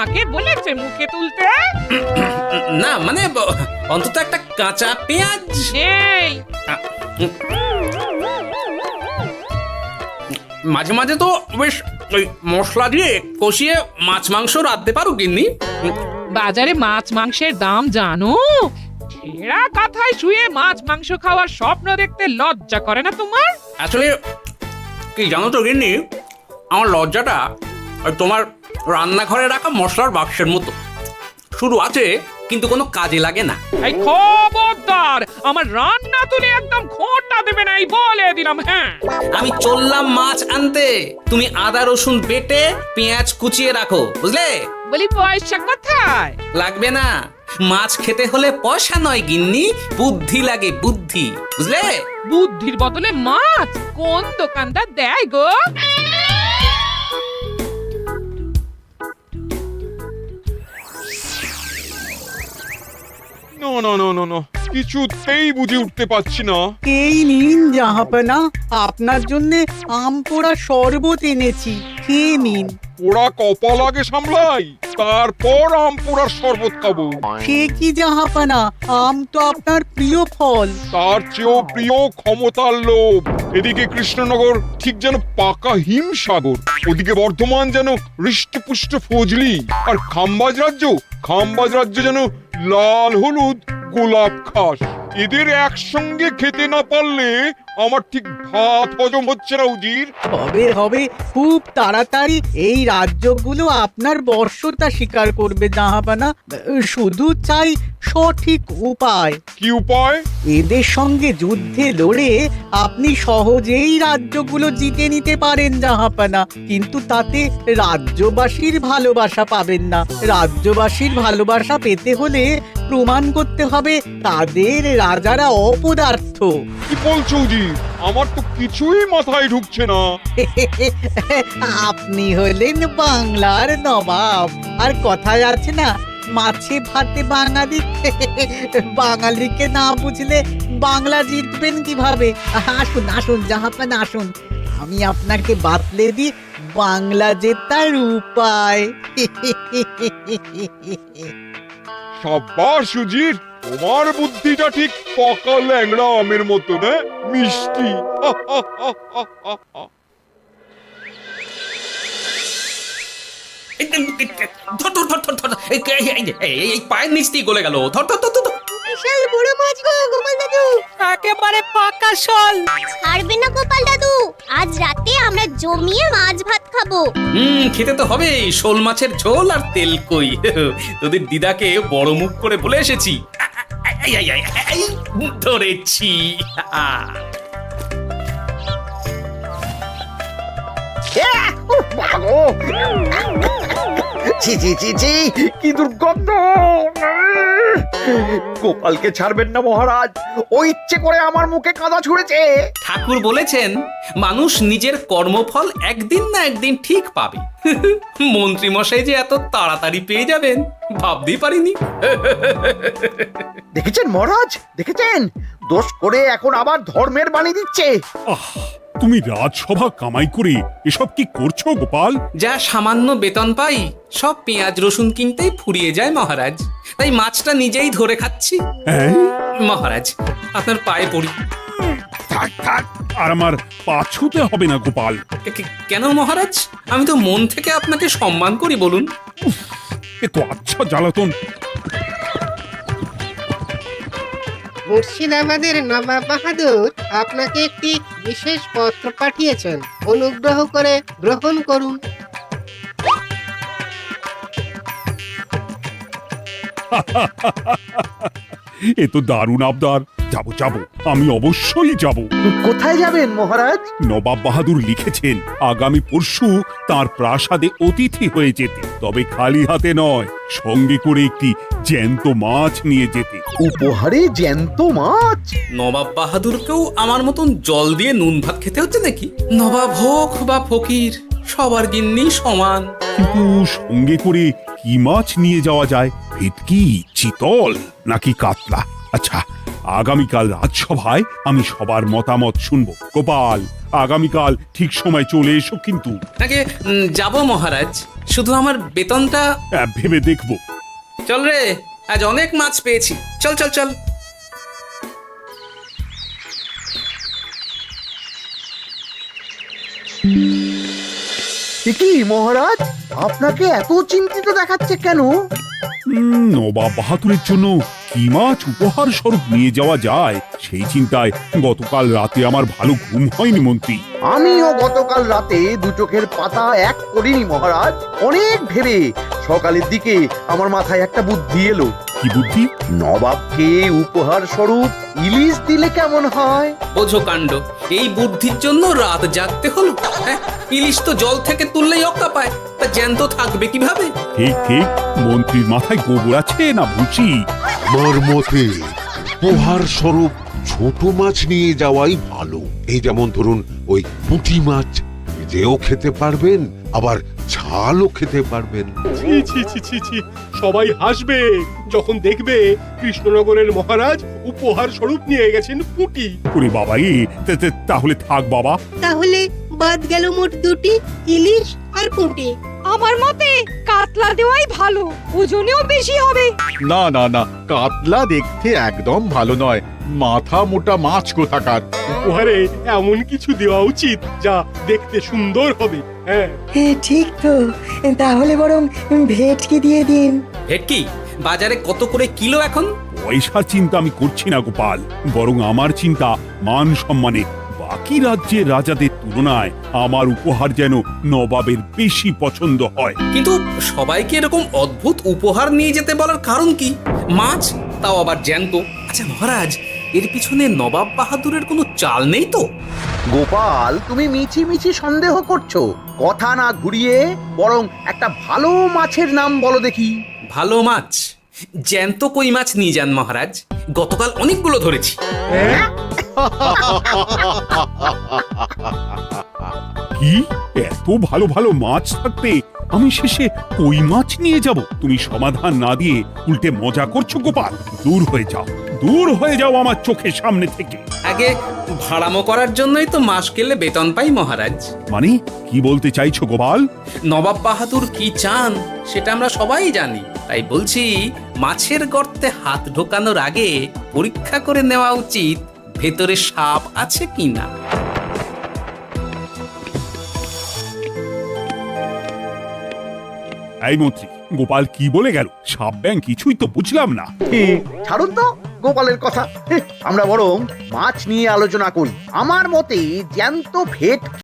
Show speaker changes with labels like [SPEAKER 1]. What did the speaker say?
[SPEAKER 1] আগে বলেছে মুখে তুলতে?
[SPEAKER 2] না মানে অন্তত একটা কাঁচা পেঁয়াজ।
[SPEAKER 1] এই
[SPEAKER 2] মাঝে মাঝে তো বেশ ওই মশলা দিয়ে কষিয়ে মাছ মাংস রাঁধতে পারো গিন্নি।
[SPEAKER 1] বাজারে মাছ মাংসের দাম জানো? ছেঁড়া কাঁথায় শুয়ে মাছ মাংস খাওয়ার স্বপ্ন দেখতে লজ্জা করে না তোমার?
[SPEAKER 2] আসলে কি জানো তো গিন্নি, আমার লজ্জাটা ওই তোমার রান্নাঘরে রাখা মশলার বাক্সের মতো, শুরু আছে কিন্তু কোনো কাজে লাগে না।
[SPEAKER 1] এই খবরদার আমার রান্না তুলে একদম খোঁটা দেবে না, এই বলে দিলাম। হ্যাঁ,
[SPEAKER 2] আমি চললাম মাছ আনতে, তুমি আদা রসুন বেটে পেঁয়াজ কুচিয়ে রাখো, বুঝলে?
[SPEAKER 1] বলি পয়সা কোথায়?
[SPEAKER 2] লাগবে না, মাছ খেতে হলে পয়সা নয় গিন্নি, বুদ্ধি লাগে, বুদ্ধি, বুঝলে?
[SPEAKER 1] বুদ্ধির বদলে মাছ কোন দোকানদার দেয় গো?
[SPEAKER 3] না না না না না, কিছুতেই বুঝে উঠতে পারছি না।
[SPEAKER 4] এই নিন জাহাপনা, আপনার জন্য আম পোড়া শরবত এনেছি, খেয়ে নিন।
[SPEAKER 3] পোড়া কপাল আগে সামলাই, তারপর আম পোড়ার শরবত খাবো।
[SPEAKER 4] সে কি জাহাপনা, আম তো আপনার প্রিয় ফল।
[SPEAKER 3] তার চেয়েও প্রিয় ক্ষমতার লোভ। এদিকে কৃষ্ণনগর ঠিক যেন পাকা হিমসাগর, ওদিকে বর্ধমান যেন হৃষ্টপুষ্ট ফজলি, আর খাম্বাজ রাজ্য যেন লাল হলুদ গোলাপ ঘাস। এদের একসঙ্গে খেতে না পারলে আমার ঠিক ভাত হজম হচ্ছে না উজির।
[SPEAKER 4] হবে হবে, খুব তাড়াতাড়ি এই রাজ্যগুলো আপনার বর্ষতা স্বীকার করবে জাহাপানা। শুধু চাই সঠিক উপায়।
[SPEAKER 3] কি উপায়?
[SPEAKER 4] এদের সঙ্গে যুদ্ধে লড়ে আপনি সহজেই রাজ্যগুলো জিতে নিতে পারেন জাহাপানা, কিন্তু তাতে রাজ্যবাসীর ভালোবাসা পাবেন না। রাজ্যবাসীর ভালোবাসা পেতে হলে প্রমাণ করতে হবে তাদের রাজারা অপদার্থ।
[SPEAKER 3] কি বলছো উজির? আমার তো কিছুই মাথায় ঢুকছে না।
[SPEAKER 4] আপনি হলেন বাংলার নবাব, আর কথায় আছে না, মাছে ভাতে বাঙালি। বাঙালিকে না বুঝলে বাংলা জিতবেন কিভাবে? আসুন আসুন জাহাপানা, আসুন, আমি আপনাকে বাতলে দিই বাংলা জেতার উপায়।
[SPEAKER 3] সাব্বাস উজির, তোমার বুদ্ধিটা ঠিক পাকা ল্যাংড়া আমের মতো না, মিষ্টি।
[SPEAKER 2] ধর ধর ধর ধর ধর, এই পায়ের নিচ দিয়ে গলে গেল, ধর ধর ধর ধর।
[SPEAKER 5] বিশাল বড় মাছ গো গোপাল দাদু,
[SPEAKER 4] একেবারে পাকা শোল।
[SPEAKER 5] ছাড়বে না গোপাল দাদু, আজ রাতে আমরা জমিয়ে মাছ ভাত খাবো।
[SPEAKER 2] খেতে তো হবে, শোল মাছের ঝোল আর তেল কই। তোদের দিদাকে বড় মুখ করে বলে এসেছি, এই, ধরেছি।
[SPEAKER 6] ছি ছি ছি ছি, কি দুর্গন্ধ! গোপালকে ছাড়বেন না মহারাজ, ও ইচ্ছে করে আমার মুখে কাদা ছুঁড়েছে।
[SPEAKER 2] ঠাকুর বলেছেন মানুষ নিজের কর্মফল একদিন না একদিন ঠিক পাবে। মন্ত্রী মশাই যে এত তাড়াতাড়ি পেয়ে যাবেন ভাবতেই পারিনি।
[SPEAKER 6] দেখেছেন মহারাজ, দেখেছেন? দোষ করে এখন আবার ধর্মের বাণী দিচ্ছে।
[SPEAKER 7] তুমি রাজসভা কামাই করে এসব কি করছো গোপাল?
[SPEAKER 2] যা সামান্য বেতন পাই সব পেঁয়াজ রসুন কিনতেই ফুরিয়ে যায় মহারাজ, তাই মাছটা নিজেই ধরে খাচ্ছি।
[SPEAKER 7] হ্যাঁ?
[SPEAKER 2] মহারাজ আপনার পায়ে পড়ি।
[SPEAKER 7] থাক থাক, আর আমার পা ছুঁতে হবে না গোপাল।
[SPEAKER 2] কেন মহারাজ? আমি তো মন থেকে আপনাকে সম্মান করি, বলুন।
[SPEAKER 7] এ তো আচ্ছা জ্বালাতন।
[SPEAKER 8] মুর্শিদাবাদের নবাব বাহাদুর আপনাকে একটি বিশেষ পত্র পাঠিয়েছেন, অনুগ্রহ করে গ্রহণ করুন।
[SPEAKER 7] এ তো দারুণ আবদার। যাবো যাবো, আমি অবশ্যই যাব।
[SPEAKER 6] কোথায় যাবেন মহারাজ?
[SPEAKER 7] নবাব বাহাদুর লিখেছেন আগামী পরশু তার প্রাসাদে অতিথি হয়ে যেতে, তবে খালি হাতে নয়, সঙ্গে করে একটি জ্যান্ত মাছ নিয়ে যেতে।
[SPEAKER 6] উপহারে জ্যান্ত মাছ?
[SPEAKER 2] নবাব বাহাদুরকেও আমার মতন জল দিয়ে নুন ভাত খেতে হচ্ছে নাকি? নবাব হোক বা ফকির, সবার গিন্নি সমান।
[SPEAKER 7] কিন্তু সঙ্গে করে কি মাছ নিয়ে যাওয়া যায়? ভেটকি, চিতল নাকি কাতলা? আচ্ছা, আগামীকাল রাজসভায় আমি সবার মতামত শুনবো। গোপাল, আগামীকাল ঠিক সময় চলে এসো কিন্তু।
[SPEAKER 2] আগে যাব মহারাজ, শুধু আমার বেতনটা
[SPEAKER 7] ভেবে দেখবো।
[SPEAKER 2] চল রে, আজ অনেক মাছ পেয়েছি, চল চল চল।
[SPEAKER 6] কি মহারাজ, আপনাকে এত চিন্তিত দেখাচ্ছে কেন?
[SPEAKER 7] নবাব বাহাদুরের জন্য কি মাছ উপহার স্বরূপ নিয়ে যাওয়া যায় সেই চিন্তায় গতকাল রাতে আমার ভালো ঘুম হয়নি মন্ত্রী।
[SPEAKER 6] আমিও গতকাল রাতে দু চোখের পাতা এক করিনি মহারাজ। অনেক ভেবে সকালের দিকে আমার মাথায় একটা বুদ্ধি এলো।
[SPEAKER 7] কি বুদ্ধি?
[SPEAKER 6] নবাবকে উপহার স্বরূপ ইলিশ দিলে কেমন হয়?
[SPEAKER 2] বোঝো কাণ্ড, এই বুদ্ধির জন্য রাত জাগতে হলো। হ্যাঁ, ইলিশ তো জল থেকে তুললেই অক্কা পায়, তা জ্যান্ত থাকবে কিভাবে?
[SPEAKER 7] ঠিক ঠিক, মন্ত্রীর মাথায় গোবর আছে না বুঝি।
[SPEAKER 9] আমার মতে উপহার স্বরূপ ছোট মাছ নিয়ে যাওয়াই ভালো। এই যেমন ধরুন ওই পুঁটি মাছ, যেও খেতে পারবেন আবার ঝালও খেতে পারবেন।
[SPEAKER 10] ছি ছি ছি ছি ছি, সবাই হাসবে যখন দেখবে কৃষ্ণনগরের মহারাজ উপহার স্বরূপ নিয়ে গেছেন পুঁটি।
[SPEAKER 7] ওরে বাবা, তাহলে থাক বাবা।
[SPEAKER 8] তাহলে বাদ গেল মোট দুটি, ইলিশ আর পুঁটি।
[SPEAKER 11] আমার মতে কাতলা দেওয়াই ভালো, ওজনেও বেশি হবে।
[SPEAKER 12] না না না, কাতলা দেখতে একদম ভালো নয়, মাথা মোটা মাছ কোথাকার।
[SPEAKER 10] উপহারে এমন কিছু দেওয়া উচিত যা দেখতে সুন্দর হবে। হ্যাঁ
[SPEAKER 11] ঠিক তো, তাহলে বরং ভেটকি দিয়ে দিন।
[SPEAKER 2] ভেটকি বাজারে কত করে কিলো এখন?
[SPEAKER 7] পয়সার চিন্তা আমি করছি না গোপাল, বরং আমার চিন্তা মান সম্মানে। বাকি রাজ্যের রাজাদের তুলনায় আমার উপহার যেন নবাবের বেশি পছন্দ হয়।
[SPEAKER 2] কিন্তু সবাইকে এরকম অদ্ভুত উপহার নিয়ে যেতে বলার কারণ কি? মাছ, তাও আবার জ্যান্ত। আচ্ছা মহারাজ, এর পিছনে নবাব বাহাদুরের কোনো চাল নেই তো?
[SPEAKER 6] গোপাল, তুমি মিছি মিছি সন্দেহ করছো। কথা না ঘুরিয়ে বরং একটা ভালো মাছের নাম বলো দেখি।
[SPEAKER 2] ভালো মাছ? জ্যান্ত কই মাছ নিয়ে যান মহারাজ, গতকাল অনেকগুলো ধরেছি।
[SPEAKER 7] কি, এত ভালো ভালো মাছ থাকতে আমি শেষে কই মাছ নিয়ে যাব? তুমি সমাধান না দিয়ে উল্টে মজা করছো গোপাল। দূর হয়ে যাও, দূর হয়ে যাও আমার চোখের সামনে থেকে।
[SPEAKER 2] আগে ভাড়ামো করার জন্যই তো মাস গেলে বেতন পাই মহারাজ।
[SPEAKER 7] মানে কি বলতে চাইছো গোপাল?
[SPEAKER 2] নবাব বাহাদুর কি চান সেটা আমরা সবাই জানি, তাই বলছি মাছের গর্তে হাত ঢোকানোর আগে পরীক্ষা করে নেওয়া উচিত ভেতরে সাপ আছে কিনা।
[SPEAKER 7] এই মন্ত্রী, গোপাল কি বলে গেল? সাপ ব্যাং কিছুই তো বুঝলাম না।
[SPEAKER 6] ছাড়ুন তো গোপালের কথা। আমরা বরং মাছ নিয়ে আলোচনা করি। আমার মতে জ্যান্ত ভেট